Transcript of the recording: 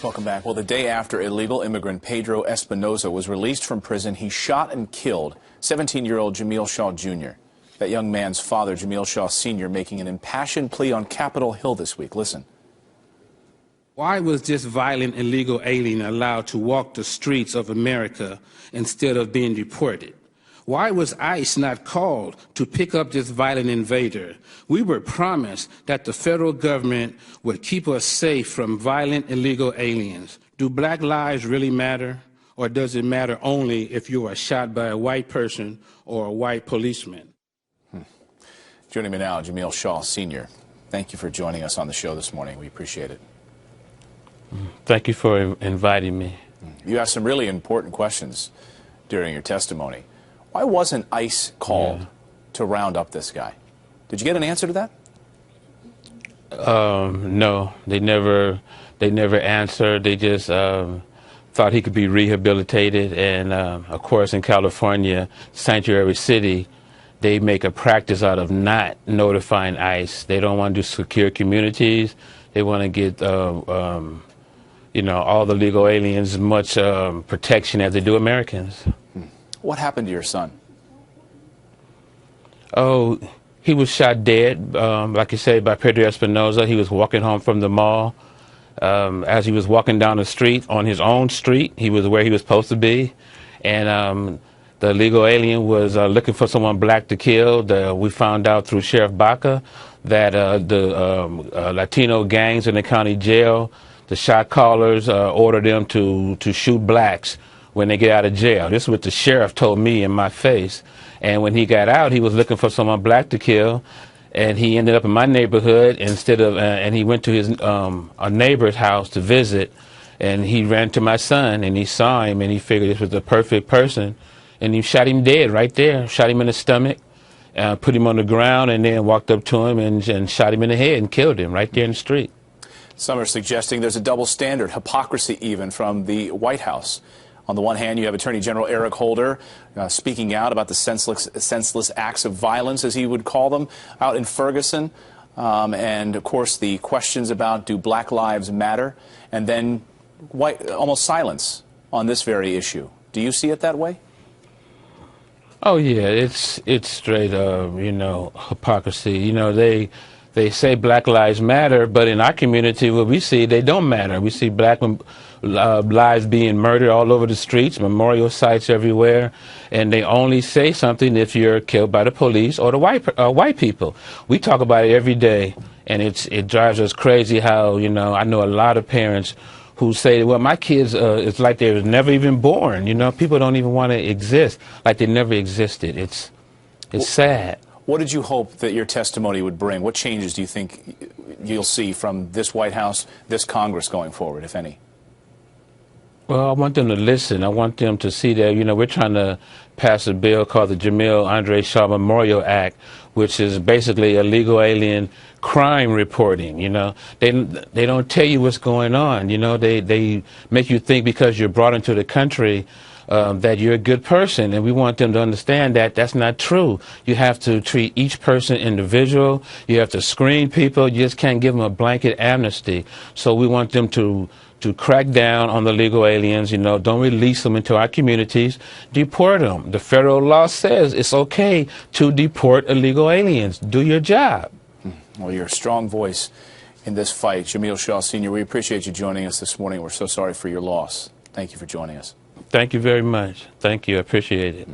Welcome back. Well, the day after illegal immigrant Pedro Espinoza was released from prison, he shot and killed 17-year-old Jamil Shaw Jr. That young man's father, Jamil Shaw Sr., making an impassioned plea on Capitol Hill this week. Listen. Why was this violent illegal alien allowed to walk the streets of America instead of being deported? Why was ICE not called to pick up this violent invader? We were promised that the federal government would keep us safe from violent illegal aliens. Do black lives really matter? Or does it matter only if you are shot by a white person or a white policeman? Joining me now, Jamil Shaw Sr. Thank you for joining us on the show this morning. We appreciate it. Thank you for inviting me. You asked some really important questions during your testimony. Why wasn't ICE called to round up this guy? Did you get an answer to that? No, they never answered. They just thought he could be rehabilitated. And of course, in California, Sanctuary City, they make a practice out of not notifying ICE. They don't want to secure communities. They want to get you know, all the legal aliens as much protection as they do Americans. What happened to your son? Oh, he was shot dead, like you say, by Pedro Espinoza. He was walking home from the mall. As he was walking down the street, on his own street, he was where he was supposed to be. And the legal alien was looking for someone black to kill. We found out through Sheriff Baca that the Latino gangs in the county jail, the shot callers ordered them to shoot blacks when they get out of jail. This is what the sheriff told me in my face. And when he got out, he was looking for someone black to kill, and he ended up in my neighborhood instead of, and he went to his a neighbor's house to visit, and he ran to my son, and he saw him, and he figured this was the perfect person, and he shot him dead right there, shot him in the stomach, put him on the ground, and then walked up to him and shot him in the head and killed him right there in the street. Some are suggesting there's a double standard, hypocrisy even, from the White House. On the one hand, you have Attorney General Eric Holder speaking out about the senseless acts of violence, as he would call them, out in Ferguson. And, of course, the questions about do black lives matter, and then almost silence on this very issue. Do you see it that way? Oh, yeah, it's straight up, you know, hypocrisy. You know, they say black lives matter, but in our community, what we see, they don't matter. We see black lives being murdered all over the streets, memorial sites everywhere, and they only say something if you're killed by the police or the white people. We talk about it every day, and it drives us crazy how, you know, I know a lot of parents who say, well, my kids, it's like they were never even born. You know, people don't even want to exist, like they never existed. It's sad. What did you hope that your testimony would bring? What changes do you think you'll see from this White House, this Congress going forward, if any? Well, I want them to listen. I want them to see that, you know, we're trying to pass a bill called the Jamil Andre Shaw Memorial Act, which is basically illegal alien crime reporting. You know, they don't tell you what's going on. You know, they make you think because you're brought into the country that you're a good person, and we want them to understand that that's not true. You have to treat each person individual. You have to screen people. You just can't give them a blanket amnesty. So we want them to crack down on the legal aliens. You know, don't release them into our communities. Deport them. The federal law says it's okay to deport illegal aliens. Do your job. Well, you're a strong voice in this fight. Jamil Shaw Sr., we appreciate you joining us this morning. We're so sorry for your loss. Thank you for joining us. Thank you very much. Thank you. I appreciate it.